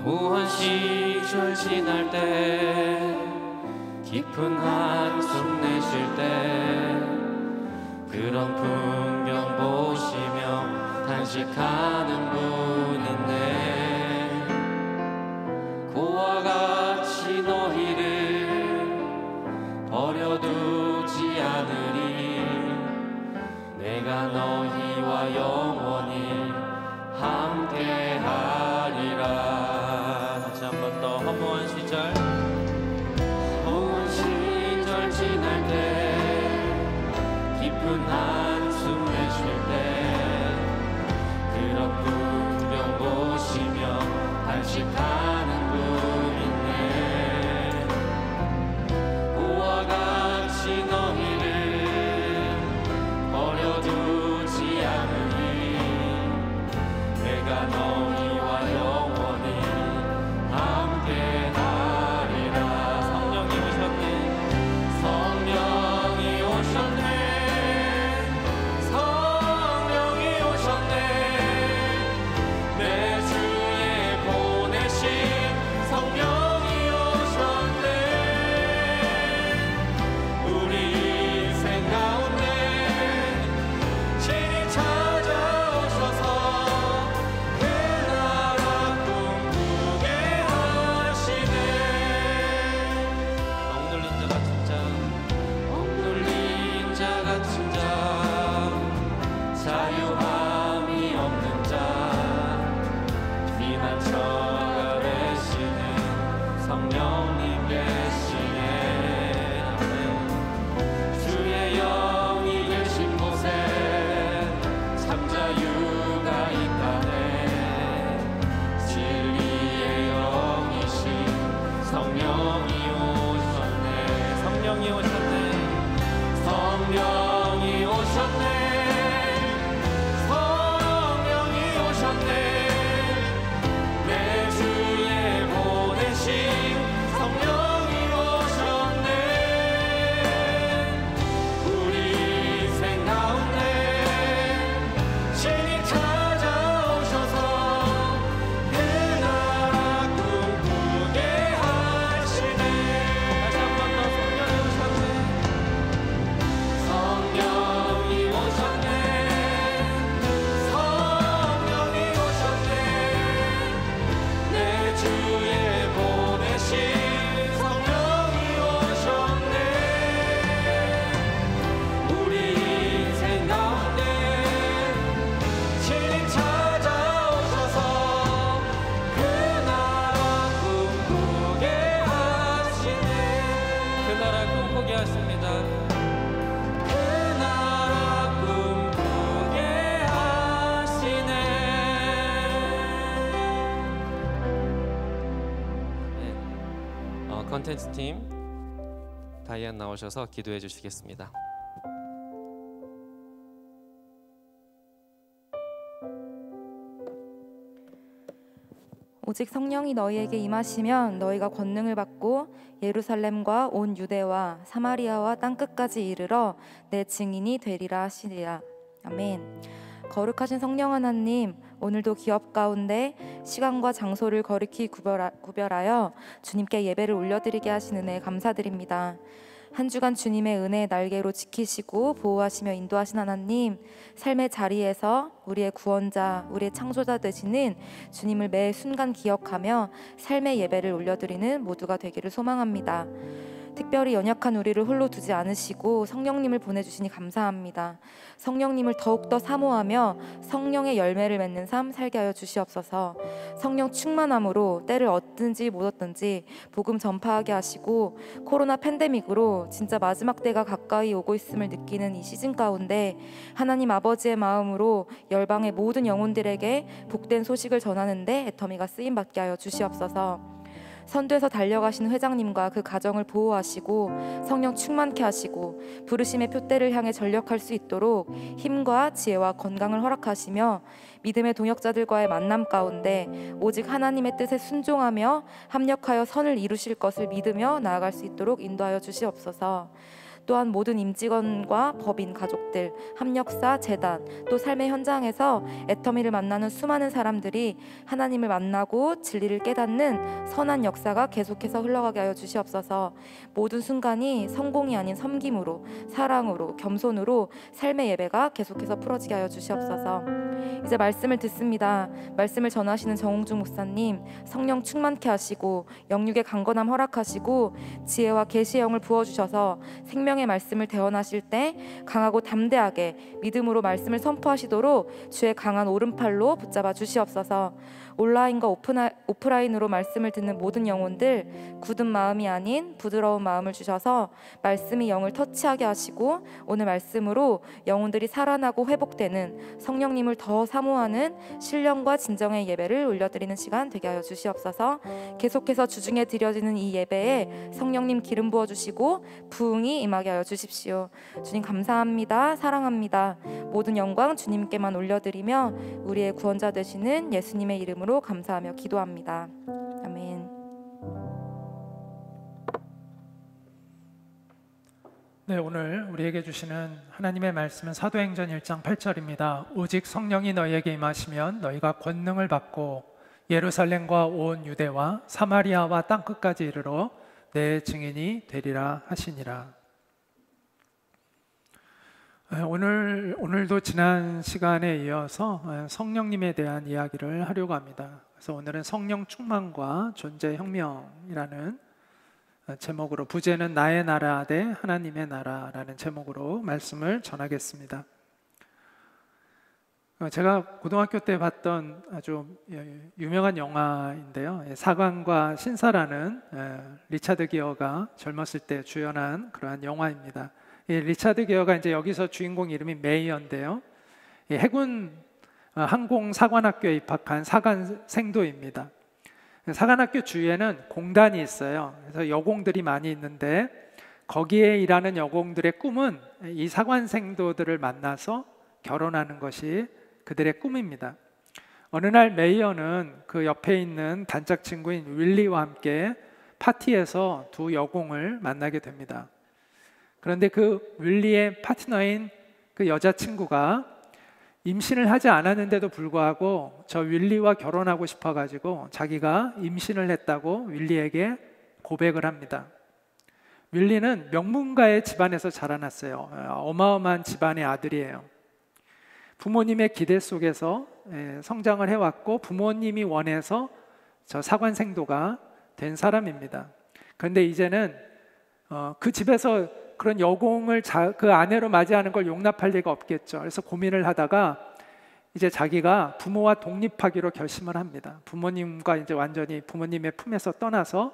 무한 시절 지날 때 깊은 한숨 내쉴 때 그런 풍경 보시며 탄식하는 분 있네. 고와 같이 너희를 버려두지 않으리. 내가 너희와 영원히 함께하리라. 다시 한 번 더. 허무한 시절, 허무한 시절 지날 때 깊은 한숨 내쉴 때 그런 풍경 보시며 탄식하는 분 있네. 고와 같이 너희를 버려두지 않으니 내가 너희와 영원히 함께하리라. 성령이 오셨네. 성령이 오셨네. 성령이 오셨네. 내 주에 보내신 성령이 오셨네. 우리 인생 가운데 친히 찾아오셔서 그 나라 꿈꾸게 하시네. 억눌린 자 같은 자, 억눌린 자 같은 자, 자유함이 없는 자, 피난처가 되시는 성령님 계시네. 아멘. 주의 영이 계신 곳에 참 자유가 있다네. 진리의 영이신 성령이 오셨네. 성령이 오셨네. 성령이 오셨네. 성령이 오셨네. 내 주에 보내신 성령이 오셨네. 우리 인생 가운데 친히 찾아오셔서 그 나라 꿈꾸게 하시네. 다시 한 번 더. 성령이 오셨네. 성령이 오셨네. 성령이 오셨네. 내 주에 보내신 성령이 오셨네. 우리 인생 가운데 친히 찾아오셔서 그 나라 꿈꾸게 하시네. 그 나라 꿈꾸게 하십니다. 그 나라 꿈꾸게 하시네. 컨텐츠 팀 다이안 나오셔서 기도해 주시겠습니다. 오직 성령이 너희에게 임하시면 너희가 권능을 받고 예루살렘과 온 유대와 사마리아와 땅끝까지 이르러 내 증인이 되리라 하시리라. 아멘. 거룩하신 성령 하나님, 오늘도 기업 가운데 시간과 장소를 거룩히 구별하여 주님께 예배를 올려드리게 하신 은혜에 감사드립니다. 한 주간 주님의 은혜의 날개로 지키시고 보호하시며 인도하신 하나님, 삶의 자리에서 우리의 구원자, 우리의 창조자 되시는 주님을 매 순간 기억하며 삶의 예배를 올려드리는 모두가 되기를 소망합니다. 특별히 연약한 우리를 홀로 두지 않으시고 성령님을 보내주시니 감사합니다. 성령님을 더욱더 사모하며 성령의 열매를 맺는 삶 살게 하여 주시옵소서. 성령 충만함으로 때를 얻든지 못 얻든지 복음 전파하게 하시고, 코로나 팬데믹으로 진짜 마지막 때가 가까이 오고 있음을 느끼는 이 시즌 가운데 하나님 아버지의 마음으로 열방의 모든 영혼들에게 복된 소식을 전하는데 애터미가 쓰임받게 하여 주시옵소서. 선두에서 달려가시는 회장님과 그 가정을 보호하시고 성령 충만케 하시고 부르심의 표대를 향해 전력할 수 있도록 힘과 지혜와 건강을 허락하시며 믿음의 동역자들과의 만남 가운데 오직 하나님의 뜻에 순종하며 합력하여 선을 이루실 것을 믿으며 나아갈 수 있도록 인도하여 주시옵소서. 또한 모든 임직원과 법인, 가족들, 합력사, 재단, 또 삶의 현장에서 애터미를 만나는 수많은 사람들이 하나님을 만나고 진리를 깨닫는 선한 역사가 계속해서 흘러가게 하여 주시옵소서. 모든 순간이 성공이 아닌 섬김으로, 사랑으로, 겸손으로 삶의 예배가 계속해서 풀어지게 하여 주시옵소서. 이제 말씀을 듣습니다. 말씀을 전하시는 정홍중 목사님, 성령 충만케 하시고 영육의 강건함 허락하시고 지혜와 계시의 영을 부어주셔서 생명의 말씀을 대언하실 때 강하고 담대하게 믿음으로 말씀을 선포하시도록 주의 강한 오른팔로 붙잡아 주시옵소서. 온라인과 오프라인으로 말씀을 듣는 모든 영혼들, 굳은 마음이 아닌 부드러운 마음을 주셔서 말씀이 영을 터치하게 하시고 오늘 말씀으로 영혼들이 살아나고 회복되는, 성령님을 더 사모하는 신령과 진정의 예배를 올려드리는 시간 되게 하여 주시옵소서. 계속해서 주중에 드려지는 이 예배에 성령님 기름 부어주시고 부흥이 임하게 하여 주십시오. 주님 감사합니다. 사랑합니다. 모든 영광 주님께만 올려드리며 우리의 구원자 되시는 예수님의 이름으로 감사하며 기도합니다. 아멘. 네, 오늘 우리에게 주시는 하나님의 말씀은 사도행전 1장 8절입니다. 오직 성령이 너희에게 임하시면 너희가 권능을 받고 예루살렘과 온 유대와 사마리아와 땅끝까지 이르러 내 증인이 되리라 하시니라. 오늘도 지난 시간에 이어서 성령님에 대한 이야기를 하려고 합니다. 그래서 오늘은 성령 충만과 존재 혁명이라는 제목으로, 부제는 나의 나라 대 하나님의 나라라는 제목으로 말씀을 전하겠습니다. 제가 고등학교 때 봤던 아주 유명한 영화인데요, 사관과 신사라는 리차드 기어가 젊었을 때 주연한 그러한 영화입니다. 리차드 기어가 이제 여기서 주인공 이름이 메이어인데요, 해군 항공 사관학교에 입학한 사관생도입니다. 사관학교 주위에는 공단이 있어요. 그래서 여공들이 많이 있는데 거기에 일하는 여공들의 꿈은 이 사관생도들을 만나서 결혼하는 것이 그들의 꿈입니다. 어느 날 메이어는 그 옆에 있는 단짝 친구인 윌리와 함께 파티에서 두 여공을 만나게 됩니다. 그런데 그 윌리의 파트너인 그 여자친구가 임신을 하지 않았는데도 불구하고 저 윌리와 결혼하고 싶어가지고 자기가 임신을 했다고 윌리에게 고백을 합니다. 윌리는 명문가의 집안에서 자라났어요. 어마어마한 집안의 아들이에요. 부모님의 기대 속에서 성장을 해왔고 부모님이 원해서 저 사관생도가 된 사람입니다. 그런데 이제는 그 집에서 그런 여공을 그 아내로 맞이하는 걸 용납할 리가 없겠죠. 그래서 고민을 하다가 이제 자기가 부모와 독립하기로 결심을 합니다. 부모님과 이제 완전히 부모님의 품에서 떠나서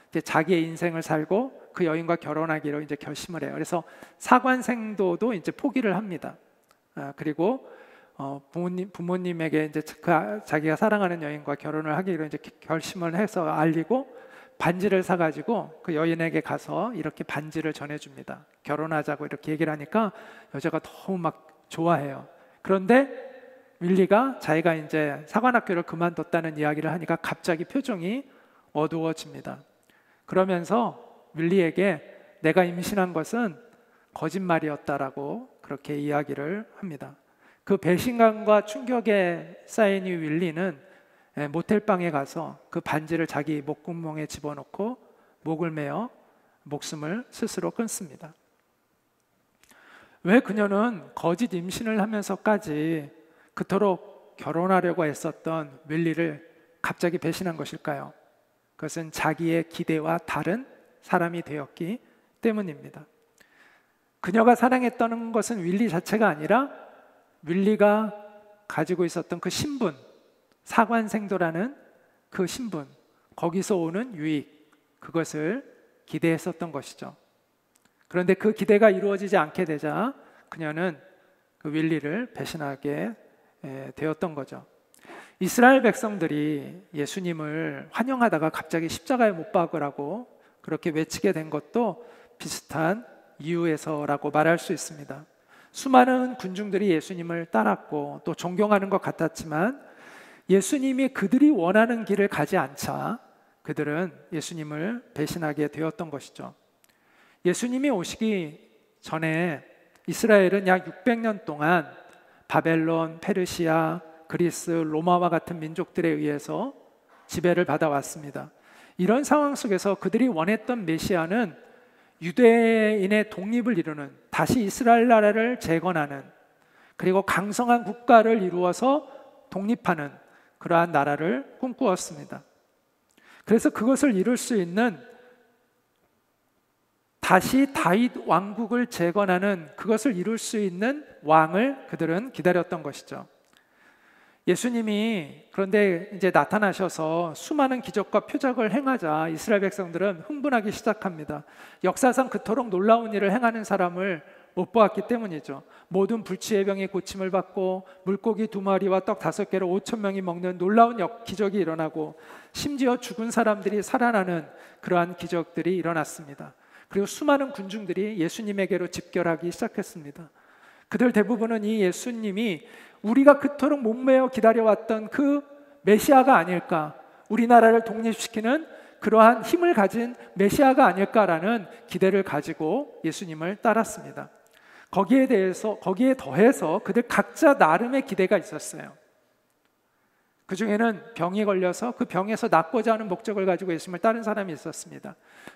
이제 자기의 인생을 살고 그 여인과 결혼하기로 이제 결심을 해요. 그래서 사관생도도 이제 포기를 합니다. 그리고 부모님에게 이제 자기가 사랑하는 여인과 결혼을 하기로 이제 결심을 해서 알리고 반지를 사가지고 그 여인에게 가서 이렇게 반지를 전해줍니다. 결혼하자고 이렇게 얘기를 하니까 여자가 너무 막 좋아해요. 그런데 윌리가 자기가 이제 사관학교를 그만뒀다는 이야기를 하니까 갑자기 표정이 어두워집니다. 그러면서 윌리에게 내가 임신한 것은 거짓말이었다라고 그렇게 이야기를 합니다. 그 배신감과 충격에 쌓인 이 윌리는 모텔방에 가서 그 반지를 자기 목구멍에 집어넣고 목을 메어 목숨을 스스로 끊습니다. 왜 그녀는 거짓 임신을 하면서까지 그토록 결혼하려고 애썼던 윌리를 갑자기 배신한 것일까요? 그것은 자기의 기대와 다른 사람이 되었기 때문입니다. 그녀가 사랑했던 것은 윌리 자체가 아니라 윌리가 가지고 있었던 그 신분, 사관생도라는 그 신분, 거기서 오는 유익, 그것을 기대했었던 것이죠. 그런데 그 기대가 이루어지지 않게 되자 그녀는 그 윌리를 배신하게 되었던 거죠. 이스라엘 백성들이 예수님을 환영하다가 갑자기 십자가에 못 박으라고 그렇게 외치게 된 것도 비슷한 이유에서라고 말할 수 있습니다. 수많은 군중들이 예수님을 따랐고 또 존경하는 것 같았지만 예수님이 그들이 원하는 길을 가지 않자 그들은 예수님을 배신하게 되었던 것이죠. 예수님이 오시기 전에 이스라엘은 약 600년 동안 바벨론, 페르시아, 그리스, 로마와 같은 민족들에 의해서 지배를 받아왔습니다. 이런 상황 속에서 그들이 원했던 메시아는 유대인의 독립을 이루는, 다시 이스라엘 나라를 재건하는, 그리고 강성한 국가를 이루어서 독립하는 그러한 나라를 꿈꾸었습니다. 그래서 그것을 이룰 수 있는, 다시 다윗 왕국을 재건하는, 그것을 이룰 수 있는 왕을 그들은 기다렸던 것이죠. 예수님이 그런데 이제 나타나셔서 수많은 기적과 표적을 행하자 이스라엘 백성들은 흥분하기 시작합니다. 역사상 그토록 놀라운 일을 행하는 사람을 못 보았기 때문이죠. 모든 불치의 병이 고침을 받고 물고기 2마리와 떡 5개로 5,000명이 먹는 놀라운 기적이 일어나고, 심지어 죽은 사람들이 살아나는 그러한 기적들이 일어났습니다. 그리고 수많은 군중들이 예수님에게로 집결하기 시작했습니다. 그들 대부분은 이 예수님이 우리가 그토록 목매어 기다려왔던 그 메시아가 아닐까, 우리나라를 독립시키는 그러한 힘을 가진 메시아가 아닐까라는 기대를 가지고 예수님을 따랐습니다. 거기에 더해서 그들 각자 나름의 기대가 있었어요. 그 중에는 병이 걸려서 그 병에서 낫고자 하는 목적을 가지고 예수님을 따른 사람이 있었습니다.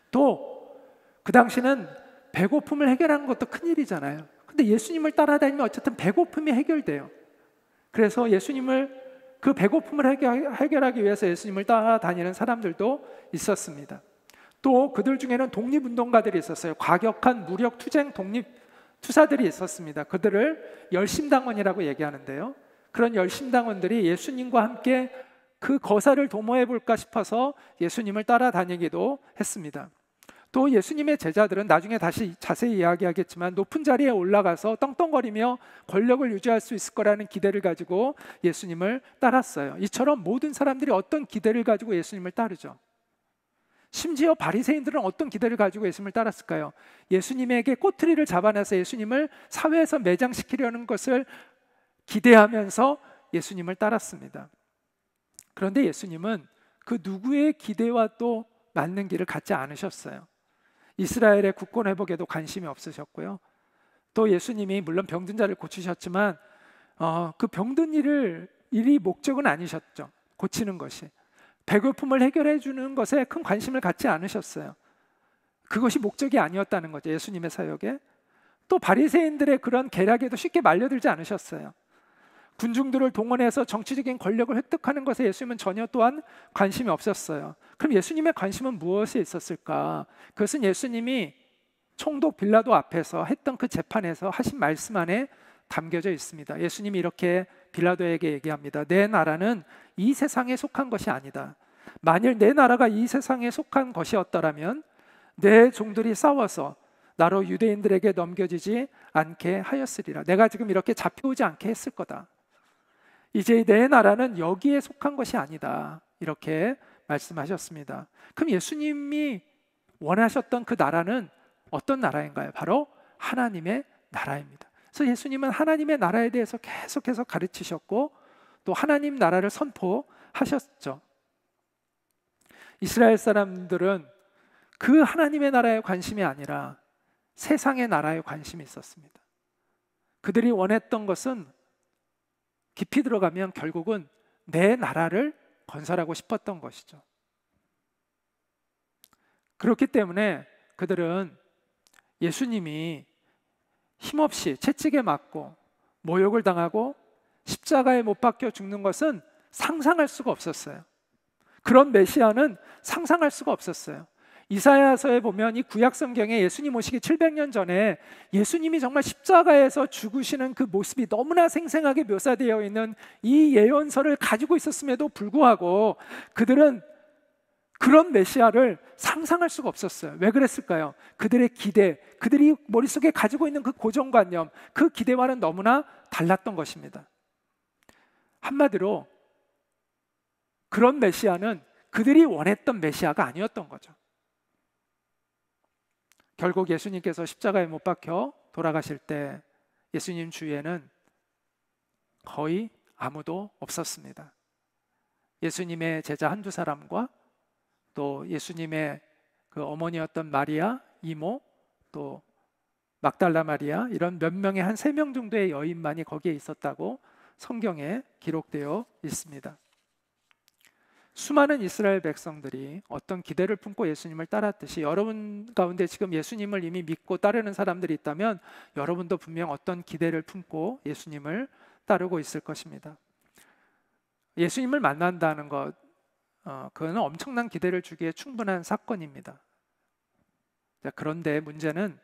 또 그 당시는 배고픔을 해결하는 것도 큰일이잖아요. 근데 예수님을 따라다니면 어쨌든 배고픔이 해결돼요. 그래서 예수님을, 그 배고픔을 해결하기 위해서 예수님을 따라다니는 사람들도 있었습니다. 또 그들 중에는 독립운동가들이 있었어요. 과격한 무력 투쟁 독립 투사들이 있었습니다. 그들을 열심당원이라고 얘기하는데요, 그런 열심당원들이 예수님과 함께 그 거사를 도모해 볼까 싶어서 예수님을 따라다니기도 했습니다. 또 예수님의 제자들은 나중에 다시 자세히 이야기하겠지만 높은 자리에 올라가서 떵떵거리며 권력을 유지할 수 있을 거라는 기대를 가지고 예수님을 따랐어요. 이처럼 모든 사람들이 어떤 기대를 가지고 예수님을 따르죠. 심지어 바리새인들은 어떤 기대를 가지고 예수님을 따랐을까요? 예수님에게 꼬투리를 잡아내서 예수님을 사회에서 매장시키려는 것을 기대하면서 예수님을 따랐습니다. 그런데 예수님은 그 누구의 기대와 또 맞는 길을 갖지 않으셨어요. 이스라엘의 국권 회복에도 관심이 없으셨고요. 또 예수님이 물론 병든 자를 고치셨지만 그 병든 일이 목적은 아니셨죠. 고치는 것이. 배고픔을 해결해 주는 것에 큰 관심을 갖지 않으셨어요. 그것이 목적이 아니었다는 거죠, 예수님의 사역에. 또 바리새인들의 그런 계략에도 쉽게 말려들지 않으셨어요. 군중들을 동원해서 정치적인 권력을 획득하는 것에 예수님은 전혀 또한 관심이 없었어요. 그럼 예수님의 관심은 무엇에 있었을까? 그것은 예수님이 총독 빌라도 앞에서 했던 그 재판에서 하신 말씀 안에 담겨져 있습니다. 예수님이 이렇게 빌라도에게 얘기합니다. 내 나라는 이 세상에 속한 것이 아니다. 만일 내 나라가 이 세상에 속한 것이었더라면 내 종들이 싸워서 나로 유대인들에게 넘겨지지 않게 하였으리라. 내가 지금 이렇게 잡혀오지 않게 했을 거다. 이제 내 나라는 여기에 속한 것이 아니다, 이렇게 말씀하셨습니다. 그럼 예수님이 원하셨던 그 나라는 어떤 나라인가요? 바로 하나님의 나라입니다. 그래서 예수님은 하나님의 나라에 대해서 계속해서 가르치셨고 또 하나님 나라를 선포하셨죠. 이스라엘 사람들은 그 하나님의 나라에 관심이 아니라 세상의 나라에 관심이 있었습니다. 그들이 원했던 것은 깊이 들어가면 결국은 내 나라를 건설하고 싶었던 것이죠. 그렇기 때문에 그들은 예수님이 힘없이 채찍에 맞고 모욕을 당하고 십자가에 못 박혀 죽는 것은 상상할 수가 없었어요. 그런 메시아는 상상할 수가 없었어요. 이사야서에 보면 이 구약 성경에 예수님 오시기 700년 전에 예수님이 정말 십자가에서 죽으시는 그 모습이 너무나 생생하게 묘사되어 있는 이 예언서를 가지고 있었음에도 불구하고 그들은 그런 메시아를 상상할 수가 없었어요. 왜 그랬을까요? 그들의 기대, 그들이 머릿속에 가지고 있는 그 고정관념, 그 기대와는 너무나 달랐던 것입니다. 한마디로 그런 메시아는 그들이 원했던 메시아가 아니었던 거죠. 결국 예수님께서 십자가에 못 박혀 돌아가실 때 예수님 주위에는 거의 아무도 없었습니다. 예수님의 제자 한두 사람과 또 예수님의 그 어머니였던 마리아, 이모, 또 막달라 마리아, 이런 몇 명의 한 3명 정도의 여인만이 거기에 있었다고 성경에 기록되어 있습니다. 수많은 이스라엘 백성들이 어떤 기대를 품고 예수님을 따랐듯이 여러분 가운데 지금 예수님을 이미 믿고 따르는 사람들이 있다면 여러분도 분명 어떤 기대를 품고 예수님을 따르고 있을 것입니다. 예수님을 만난다는 것, 그거는 엄청난 기대를 주기에 충분한 사건입니다. 자, 그런데 문제는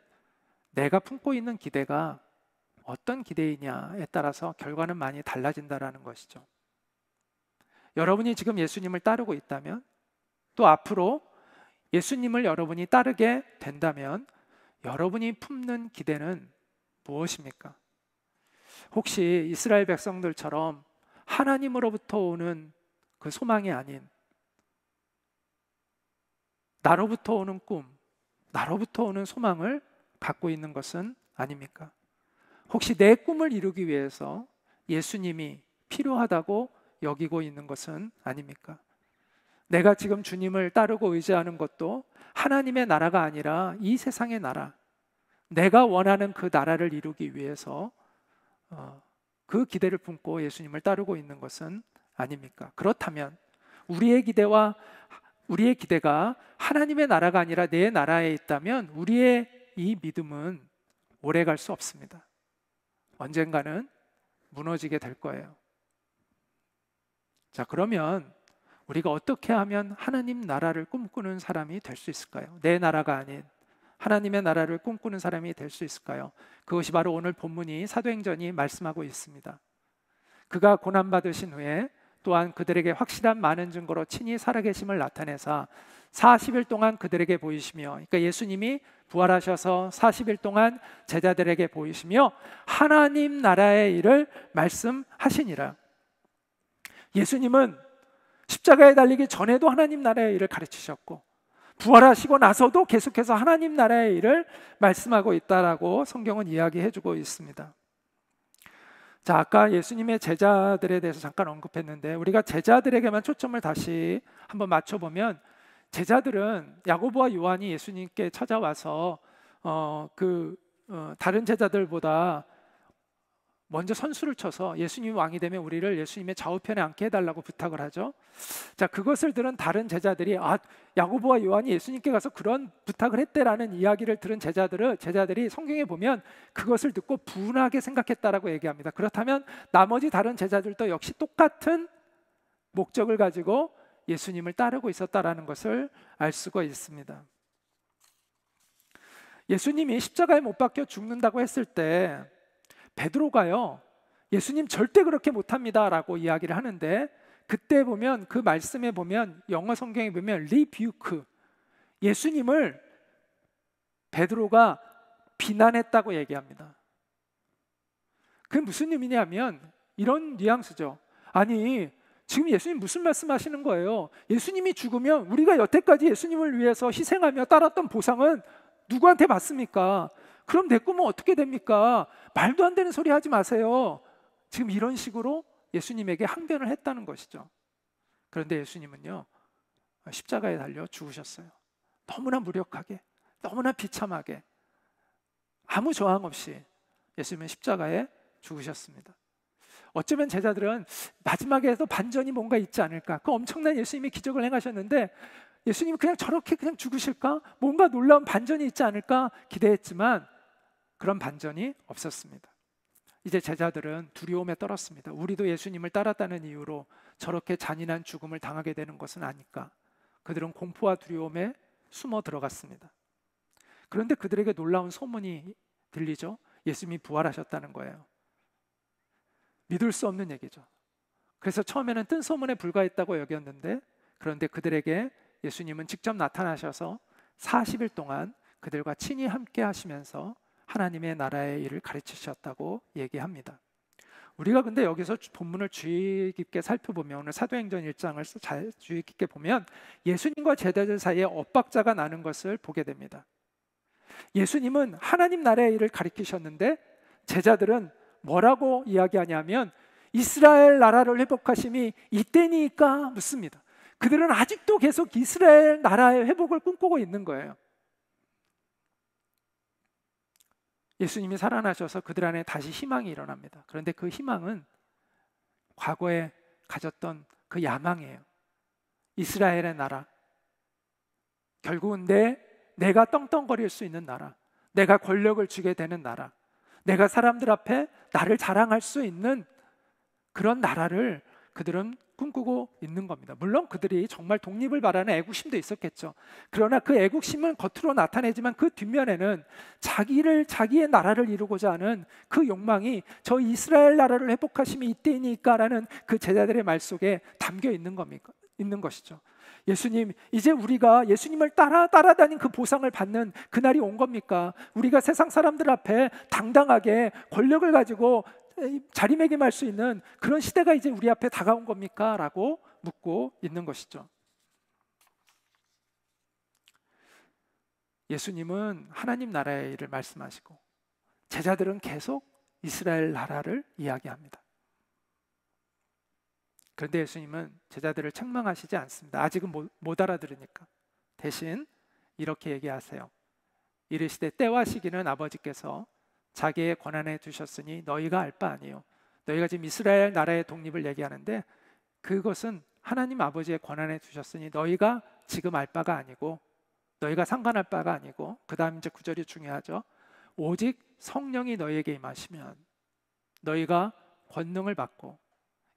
내가 품고 있는 기대가 어떤 기대이냐에 따라서 결과는 많이 달라진다는 것이죠. 여러분이 지금 예수님을 따르고 있다면, 또 앞으로 예수님을 여러분이 따르게 된다면 여러분이 품는 기대는 무엇입니까? 혹시 이스라엘 백성들처럼 하나님으로부터 오는 그 소망이 아닌 나로부터 오는 꿈, 나로부터 오는 소망을 갖고 있는 것은 아닙니까? 혹시 내 꿈을 이루기 위해서 예수님이 필요하다고 여기고 있는 것은 아닙니까? 내가 지금 주님을 따르고 의지하는 것도 하나님의 나라가 아니라 이 세상의 나라, 내가 원하는 그 나라를 이루기 위해서 그 기대를 품고 예수님을 따르고 있는 것은 아닙니까? 그렇다면 우리의 기대가 하나님의 나라가 아니라 내 나라에 있다면 우리의 이 믿음은 오래 갈 수 없습니다. 언젠가는 무너지게 될 거예요. 자, 그러면 우리가 어떻게 하면 하나님 나라를 꿈꾸는 사람이 될 수 있을까요? 내 나라가 아닌 하나님의 나라를 꿈꾸는 사람이 될 수 있을까요? 그것이 바로 오늘 본문이 사도행전이 말씀하고 있습니다. 그가 고난받으신 후에 또한 그들에게 확실한 많은 증거로 친히 살아계심을 나타내사 40일 동안 그들에게 보이시며, 그러니까 예수님이 부활하셔서 40일 동안 제자들에게 보이시며 하나님 나라의 일을 말씀하시니라. 예수님은 십자가에 달리기 전에도 하나님 나라의 일을 가르치셨고 부활하시고 나서도 계속해서 하나님 나라의 일을 말씀하고 있다라고 성경은 이야기해주고 있습니다. 자, 아까 예수님의 제자들에 대해서 잠깐 언급했는데 우리가 제자들에게만 초점을 다시 한번 맞춰보면, 제자들은 야고보와 요한이 예수님께 찾아와서 다른 제자들보다 먼저 선수를 쳐서 예수님이 왕이 되면 우리를 예수님의 좌우편에 앉게 해달라고 부탁을 하죠. 자, 그것을 들은 다른 제자들이 야고보와 요한이 예수님께 가서 그런 부탁을 했대라는 이야기를 들은 제자들이 성경에 보면 그것을 듣고 분하게 생각했다라고 얘기합니다. 그렇다면 나머지 다른 제자들도 역시 똑같은 목적을 가지고 예수님을 따르고 있었다라는 것을 알 수가 있습니다. 예수님이 십자가에 못 박혀 죽는다고 했을 때 베드로가요, 예수님 절대 그렇게 못합니다 라고 이야기를 하는데, 그때 보면 그 말씀에 보면 영어 성경에 보면 리뷰크, 예수님을 베드로가 비난했다고 얘기합니다. 그게 무슨 의미냐면 이런 뉘앙스죠. 아니, 지금 예수님 무슨 말씀하시는 거예요? 예수님이 죽으면 우리가 여태까지 예수님을 위해서 희생하며 따랐던 보상은 누구한테 받습니까? 그럼 내 꿈은 어떻게 됩니까? 말도 안 되는 소리 하지 마세요. 지금 이런 식으로 예수님에게 항변을 했다는 것이죠. 그런데 예수님은요, 십자가에 달려 죽으셨어요. 너무나 무력하게, 너무나 비참하게, 아무 저항 없이 예수님은 십자가에 죽으셨습니다. 어쩌면 제자들은 마지막에도 반전이 뭔가 있지 않을까, 그 엄청난 예수님이 기적을 행하셨는데 예수님이 그냥 저렇게 그냥 죽으실까? 뭔가 놀라운 반전이 있지 않을까 기대했지만 그런 반전이 없었습니다. 이제 제자들은 두려움에 떨었습니다. 우리도 예수님을 따랐다는 이유로 저렇게 잔인한 죽음을 당하게 되는 것은 아닐까? 그들은 공포와 두려움에 숨어 들어갔습니다. 그런데 그들에게 놀라운 소문이 들리죠. 예수님이 부활하셨다는 거예요. 믿을 수 없는 얘기죠. 그래서 처음에는 뜬 소문에 불과했다고 여겼는데, 그런데 그들에게 예수님은 직접 나타나셔서 40일 동안 그들과 친히 함께 하시면서 하나님의 나라의 일을 가르치셨다고 얘기합니다. 우리가 근데 여기서 본문을 주의 깊게 살펴보면, 오늘 사도행전 1장을 잘 주의 깊게 보면 예수님과 제자들 사이에 엇박자가 나는 것을 보게 됩니다. 예수님은 하나님 나라의 일을 가르치셨는데 제자들은 뭐라고 이야기하냐면 이스라엘 나라를 회복하심이 이때니까 묻습니다. 그들은 아직도 계속 이스라엘 나라의 회복을 꿈꾸고 있는 거예요. 예수님이 살아나셔서 그들 안에 다시 희망이 일어납니다. 그런데 그 희망은 과거에 가졌던 그 야망이에요. 이스라엘의 나라, 결국은 내가 떵떵거릴 수 있는 나라, 내가 권력을 쥐게 되는 나라, 내가 사람들 앞에 나를 자랑할 수 있는 그런 나라를 그들은 꿈꾸고 있는 겁니다. 물론 그들이 정말 독립을 바라는 애국심도 있었겠죠. 그러나 그 애국심은 겉으로 나타내지만 그 뒷면에는 자기의 나라를 이루고자 하는 그 욕망이 저 이스라엘 나라를 회복하심이 이때이니까라는 그 제자들의 말 속에 담겨 있는 것이죠. 예수님, 이제 우리가 예수님을 따라다닌 그 보상을 받는 그날이 온 겁니까? 우리가 세상 사람들 앞에 당당하게 권력을 가지고 자리매김할 수 있는 그런 시대가 이제 우리 앞에 다가온 겁니까? 라고 묻고 있는 것이죠. 예수님은 하나님 나라의 일을 말씀하시고 제자들은 계속 이스라엘 나라를 이야기합니다. 그런데 예수님은 제자들을 책망하시지 않습니다. 아직은 못 알아들으니까. 대신 이렇게 얘기하세요. 이르시되 때와 시기는 아버지께서 자기의 권한에 두셨으니 너희가 알 바 아니요. 너희가 지금 이스라엘 나라의 독립을 얘기하는데 그것은 하나님 아버지의 권한에 두셨으니 너희가 지금 알 바가 아니고, 너희가 상관할 바가 아니고, 그 다음 이제 9절이 중요하죠. 오직 성령이 너희에게 임하시면 너희가 권능을 받고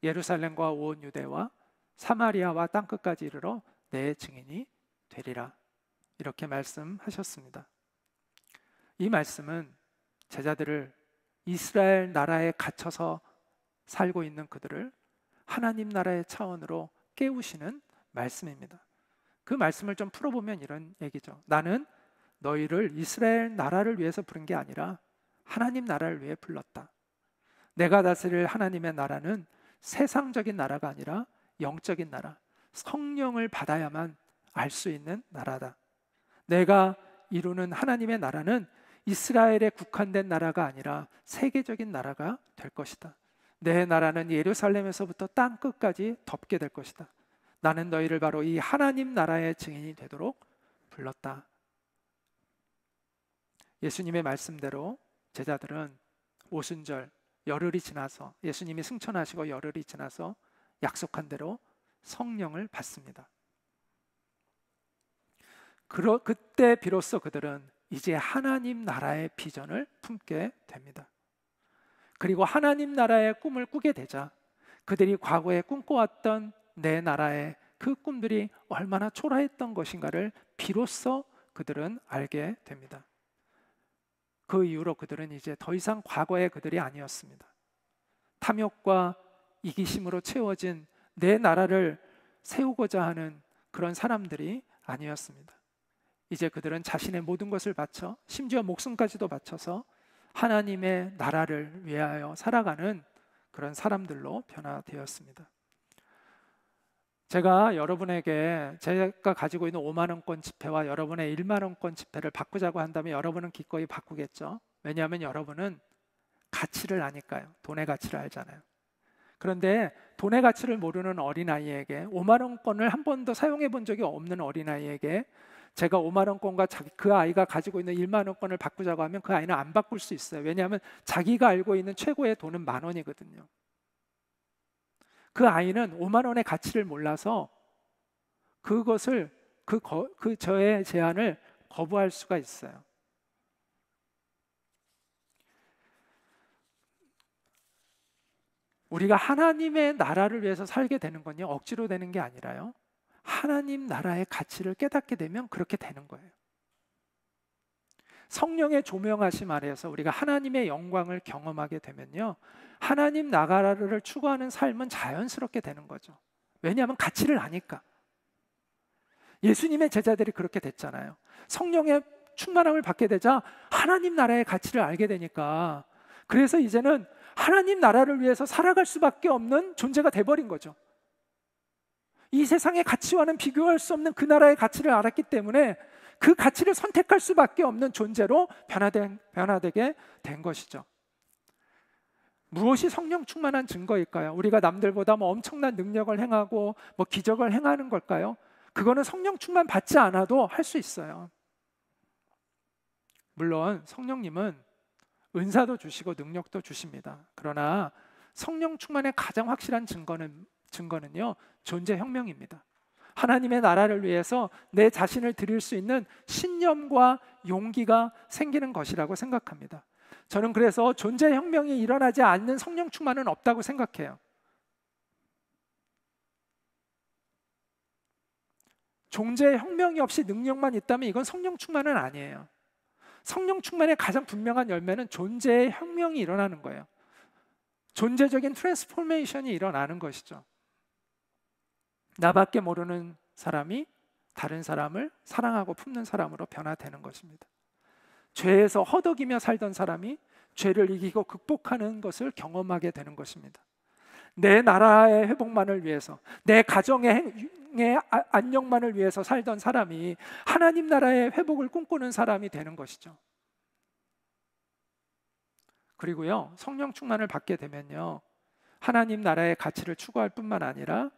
예루살렘과 온 유대와 사마리아와 땅끝까지 이르러 내 증인이 되리라. 이렇게 말씀하셨습니다. 이 말씀은 제자들을 이스라엘 나라에 갇혀서 살고 있는 그들을 하나님 나라의 차원으로 깨우시는 말씀입니다. 그 말씀을 좀 풀어보면 이런 얘기죠. 나는 너희를 이스라엘 나라를 위해서 부른 게 아니라 하나님 나라를 위해 불렀다. 내가 다스릴 하나님의 나라는 세상적인 나라가 아니라 영적인 나라, 성령을 받아야만 알 수 있는 나라다. 내가 이루는 하나님의 나라는 이스라엘에 국한된 나라가 아니라 세계적인 나라가 될 것이다. 내 나라는 예루살렘에서부터 땅 끝까지 덮게 될 것이다. 나는 너희를 바로 이 하나님 나라의 증인이 되도록 불렀다. 예수님의 말씀대로 제자들은 오순절 열흘이 지나서, 예수님이 승천하시고 열흘이 지나서 약속한 대로 성령을 받습니다. 그때 비로소 그들은 이제 하나님 나라의 비전을 품게 됩니다. 그리고 하나님 나라의 꿈을 꾸게 되자 그들이 과거에 꿈꿔왔던 내 나라의 그 꿈들이 얼마나 초라했던 것인가를 비로소 그들은 알게 됩니다. 그 이후로 그들은 이제 더 이상 과거의 그들이 아니었습니다. 탐욕과 이기심으로 채워진 내 나라를 세우고자 하는 그런 사람들이 아니었습니다. 이제 그들은 자신의 모든 것을 바쳐, 심지어 목숨까지도 바쳐서 하나님의 나라를 위하여 살아가는 그런 사람들로 변화되었습니다. 제가 여러분에게 제가 가지고 있는 5만 원권 지폐와 여러분의 1만 원권 지폐를 바꾸자고 한다면 여러분은 기꺼이 바꾸겠죠. 왜냐하면 여러분은 가치를 아니까요. 돈의 가치를 알잖아요. 그런데 돈의 가치를 모르는 어린아이에게, 5만 원권을 한 번도 사용해 본 적이 없는 어린아이에게 제가 5만 원권과 그 아이가 가지고 있는 1만 원권을 바꾸자고 하면 그 아이는 안 바꿀 수 있어요. 왜냐하면 자기가 알고 있는 최고의 돈은 10,000원이거든요. 그 아이는 5만 원의 가치를 몰라서 그것을 저의 제안을 거부할 수가 있어요. 우리가 하나님의 나라를 위해서 살게 되는 건요, 억지로 되는 게 아니라요, 하나님 나라의 가치를 깨닫게 되면 그렇게 되는 거예요. 성령의 조명하심 아래에서 우리가 하나님의 영광을 경험하게 되면요, 하나님 나라를 추구하는 삶은 자연스럽게 되는 거죠. 왜냐하면 가치를 아니까. 예수님의 제자들이 그렇게 됐잖아요. 성령의 충만함을 받게 되자 하나님 나라의 가치를 알게 되니까, 그래서 이제는 하나님 나라를 위해서 살아갈 수밖에 없는 존재가 돼버린 거죠. 이 세상의 가치와는 비교할 수 없는 그 나라의 가치를 알았기 때문에 그 가치를 선택할 수밖에 없는 존재로 변화되게 된 것이죠. 무엇이 성령 충만한 증거일까요? 우리가 남들보다 엄청난 능력을 행하고 기적을 행하는 걸까요? 그거는 성령 충만 받지 않아도 할 수 있어요. 물론 성령님은 은사도 주시고 능력도 주십니다. 그러나 성령 충만의 가장 확실한 증거는요, 존재혁명입니다. 하나님의 나라를 위해서 내 자신을 드릴 수 있는 신념과 용기가 생기는 것이라고 생각합니다. 저는 그래서 존재혁명이 일어나지 않는 성령 충만은 없다고 생각해요. 존재혁명이 없이 능력만 있다면 이건 성령 충만은 아니에요. 성령 충만의 가장 분명한 열매는 존재의 혁명이 일어나는 거예요. 존재적인 트랜스포메이션이 일어나는 것이죠. 나밖에 모르는 사람이 다른 사람을 사랑하고 품는 사람으로 변화되는 것입니다. 죄에서 허덕이며 살던 사람이 죄를 이기고 극복하는 것을 경험하게 되는 것입니다. 내 나라의 회복만을 위해서, 내 가정의 안녕만을 위해서 살던 사람이 하나님 나라의 회복을 꿈꾸는 사람이 되는 것이죠. 그리고요, 성령 충만을 받게 되면요, 하나님 나라의 가치를 추구할 뿐만 아니라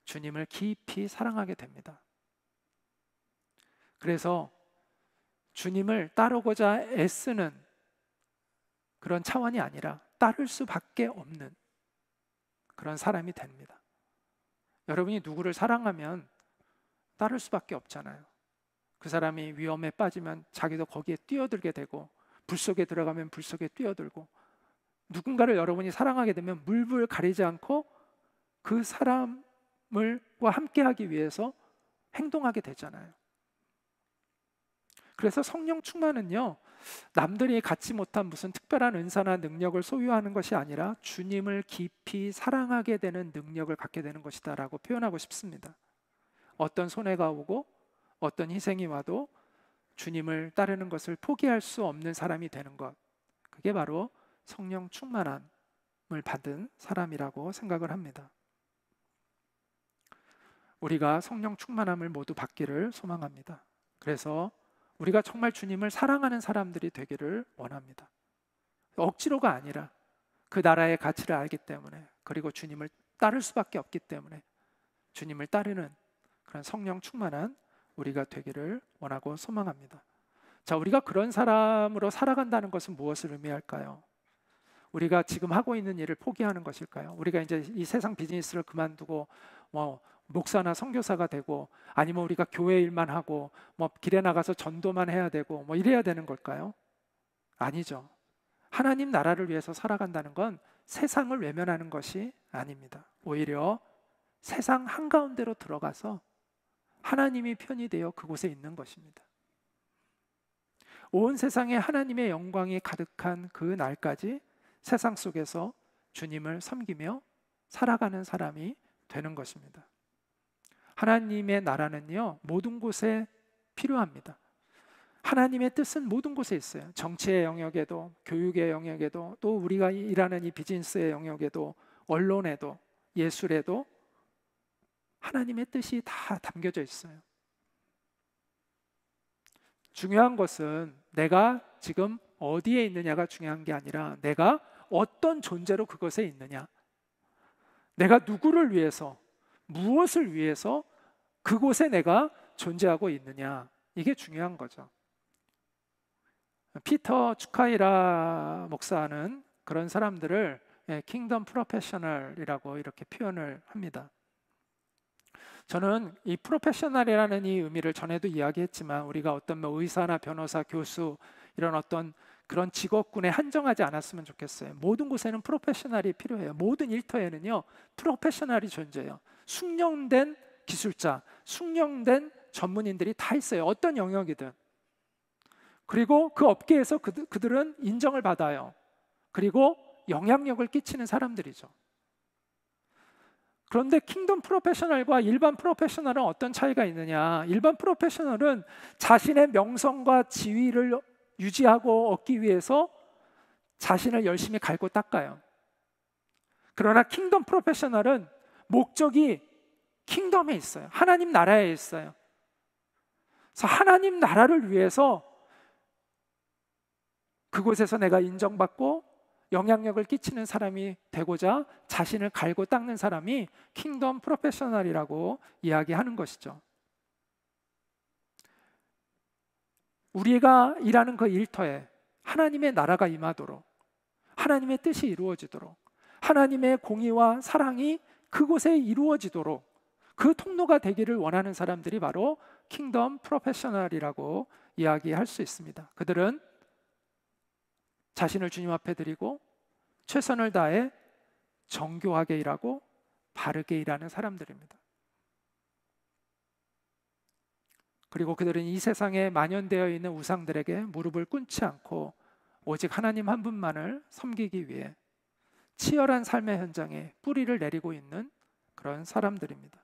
주님을 깊이 사랑하게 됩니다. 그래서 주님을 따르고자 애쓰는 그런 차원이 아니라 따를 수밖에 없는 그런 사람이 됩니다. 여러분이 누구를 사랑하면 따를 수밖에 없잖아요. 그 사람이 위험에 빠지면 자기도 거기에 뛰어들게 되고, 불 속에 들어가면 불 속에 뛰어들고, 누군가를 여러분이 사랑하게 되면 물불 가리지 않고 그 사람과 함께하기 위해서 행동하게 되잖아요. 그래서 성령 충만은요, 남들이 갖지 못한 무슨 특별한 은사나 능력을 소유하는 것이 아니라 주님을 깊이 사랑하게 되는 능력을 갖게 되는 것이다 라고 표현하고 싶습니다. 어떤 손해가 오고 어떤 희생이 와도 주님을 따르는 것을 포기할 수 없는 사람이 되는 것, 그게 바로 성령 충만함을 받은 사람이라고 생각을 합니다. 우리가 성령 충만함을 모두 받기를 소망합니다. 그래서 우리가 정말 주님을 사랑하는 사람들이 되기를 원합니다. 억지로가 아니라 그 나라의 가치를 알기 때문에, 그리고 주님을 따를 수밖에 없기 때문에 주님을 따르는 그런 성령 충만한 우리가 되기를 원하고 소망합니다. 자, 우리가 그런 사람으로 살아간다는 것은 무엇을 의미할까요? 우리가 지금 하고 있는 일을 포기하는 것일까요? 우리가 이제 이 세상 비즈니스를 그만두고 목사나 선교사가 되고, 아니면 우리가 교회 일만 하고 길에 나가서 전도만 해야 되고 이래야 되는 걸까요? 아니죠. 하나님 나라를 위해서 살아간다는 건 세상을 외면하는 것이 아닙니다. 오히려 세상 한가운데로 들어가서 하나님이 편이 되어 그곳에 있는 것입니다. 온 세상에 하나님의 영광이 가득한 그 날까지 세상 속에서 주님을 섬기며 살아가는 사람이 되는 것입니다. 하나님의 나라는요, 모든 곳에 필요합니다. 하나님의 뜻은 모든 곳에 있어요. 정치의 영역에도, 교육의 영역에도, 또 우리가 일하는 이 비즈니스의 영역에도, 언론에도, 예술에도 하나님의 뜻이 다 담겨져 있어요. 중요한 것은 내가 지금 어디에 있느냐가 중요한 게 아니라 내가 어떤 존재로 그것에 있느냐, 내가 누구를 위해서, 무엇을 위해서 그곳에 내가 존재하고 있느냐, 이게 중요한 거죠. 피터 추카이라 목사는 그런 사람들을 킹덤 프로페셔널이라고 이렇게 표현을 합니다. 저는 이 프로페셔널이라는 이 의미를 전에도 이야기했지만, 우리가 어떤 의사나 변호사, 교수 이런 어떤 그런 직업군에 한정하지 않았으면 좋겠어요. 모든 곳에는 프로페셔널이 필요해요. 모든 일터에는요, 프로페셔널이 존재해요. 숙련된 기술자, 숙련된 전문인들이 다 있어요. 어떤 영역이든. 그리고 그 업계에서 그들은 인정을 받아요. 그리고 영향력을 끼치는 사람들이죠. 그런데 킹덤 프로페셔널과 일반 프로페셔널은 어떤 차이가 있느냐? 일반 프로페셔널은 자신의 명성과 지위를 유지하고 얻기 위해서 자신을 열심히 갈고 닦아요. 그러나 킹덤 프로페셔널은 목적이 킹덤에 있어요. 하나님 나라에 있어요. 그래서 하나님 나라를 위해서 그곳에서 내가 인정받고 영향력을 끼치는 사람이 되고자 자신을 갈고 닦는 사람이 킹덤 프로페셔널이라고 이야기하는 것이죠. 우리가 일하는 그 일터에 하나님의 나라가 임하도록, 하나님의 뜻이 이루어지도록, 하나님의 공의와 사랑이 그곳에 이루어지도록 그 통로가 되기를 원하는 사람들이 바로 킹덤 프로페셔널이라고 이야기할 수 있습니다. 그들은 자신을 주님 앞에 드리고 최선을 다해 정교하게 일하고 바르게 일하는 사람들입니다. 그리고 그들은 이 세상에 만연되어 있는 우상들에게 무릎을 꿇지 않고 오직 하나님 한 분만을 섬기기 위해 치열한 삶의 현장에 뿌리를 내리고 있는 그런 사람들입니다.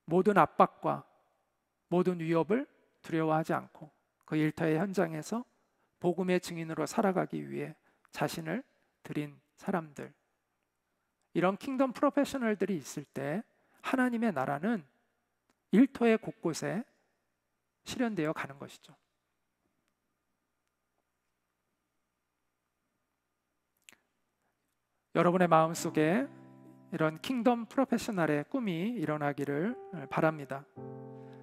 모든 압박과 모든 위협을 두려워하지 않고 그 일터의 현장에서 복음의 증인으로 살아가기 위해 자신을 드린 사람들, 이런 킹덤 프로페셔널들이 있을 때 하나님의 나라는 일터의 곳곳에 실현되어 가는 것이죠. 여러분의 마음속에 이런 킹덤 프로페셔널의 꿈이 일어나기를 바랍니다.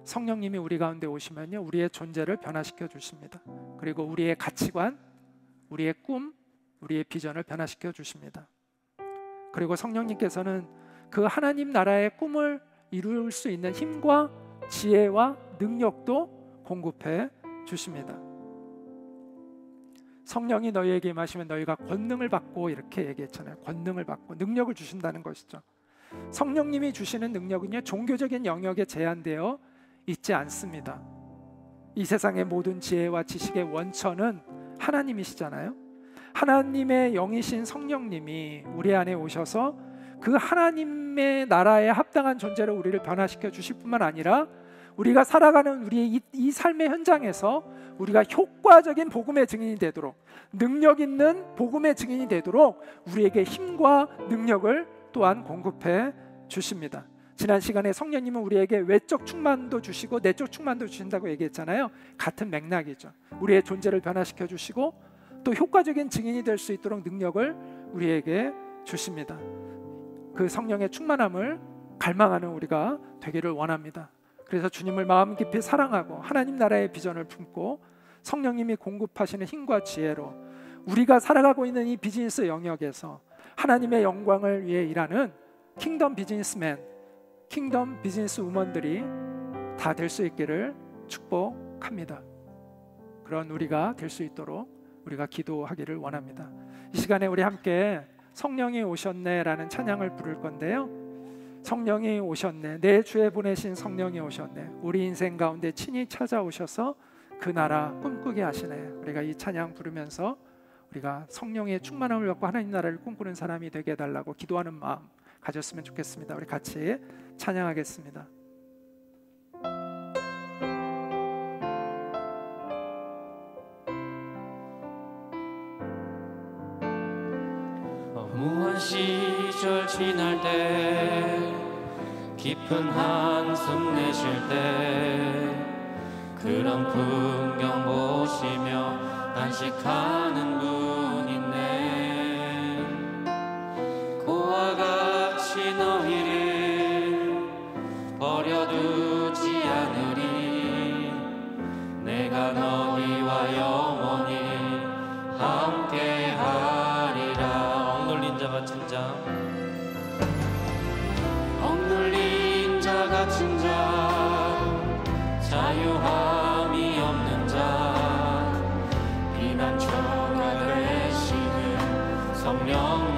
성령님이 우리 가운데 오시면요, 우리의 존재를 변화시켜 주십니다. 그리고 우리의 가치관, 우리의 꿈, 우리의 비전을 변화시켜 주십니다. 그리고 성령님께서는 그 하나님 나라의 꿈을 이룰 수 있는 힘과 지혜와 능력도 공급해 주십니다. 성령이 너희에게 임하시면 너희가 권능을 받고, 이렇게 얘기했잖아요. 권능을 받고 능력을 주신다는 것이죠. 성령님이 주시는 능력은요, 종교적인 영역에 제한되어 있지 않습니다. 이 세상의 모든 지혜와 지식의 원천은 하나님이시잖아요. 하나님의 영이신 성령님이 우리 안에 오셔서 그 하나님의 나라에 합당한 존재로 우리를 변화시켜 주실 뿐만 아니라 우리가 살아가는 우리의 이 삶의 현장에서 우리가 효과적인 복음의 증인이 되도록, 능력 있는 복음의 증인이 되도록 우리에게 힘과 능력을 또한 공급해 주십니다. 지난 시간에 성령님은 우리에게 외적 충만도 주시고 내적 충만도 주신다고 얘기했잖아요. 같은 맥락이죠. 우리의 존재를 변화시켜 주시고 또 효과적인 증인이 될 수 있도록 능력을 우리에게 주십니다. 그 성령의 충만함을 갈망하는 우리가 되기를 원합니다. 그래서 주님을 마음 깊이 사랑하고 하나님 나라의 비전을 품고 성령님이 공급하시는 힘과 지혜로 우리가 살아가고 있는 이 비즈니스 영역에서 하나님의 영광을 위해 일하는 킹덤 비즈니스맨, 킹덤 비즈니스 우먼들이 다 될 수 있기를 축복합니다. 그런 우리가 될 수 있도록 우리가 기도하기를 원합니다. 이 시간에 우리 함께 성령이 오셨네라는 찬양을 부를 건데요, 성령이 오셨네, 내 주에 보내신 성령이 오셨네, 우리 인생 가운데 친히 찾아오셔서 그 나라 꿈꾸게 하시네. 우리가 이 찬양 부르면서 우리가 성령의 충만함을 받고 하나님 나라를 꿈꾸는 사람이 되게 해달라고 기도하는 마음 가졌으면 좋겠습니다. 우리 같이 찬양하겠습니다. 무한 시절 지날 때, 깊은 한숨 내쉴 때, 그런 풍경 보시며 안식하는 분 있네. 그와 같이 너희를 버려두지 않으리. 내가 너희와 영원히 함께하리라. 억눌린 자 같은 자, 억눌린 자 같은 자, 자유함이 없는 자, 비난처가 되시는 성령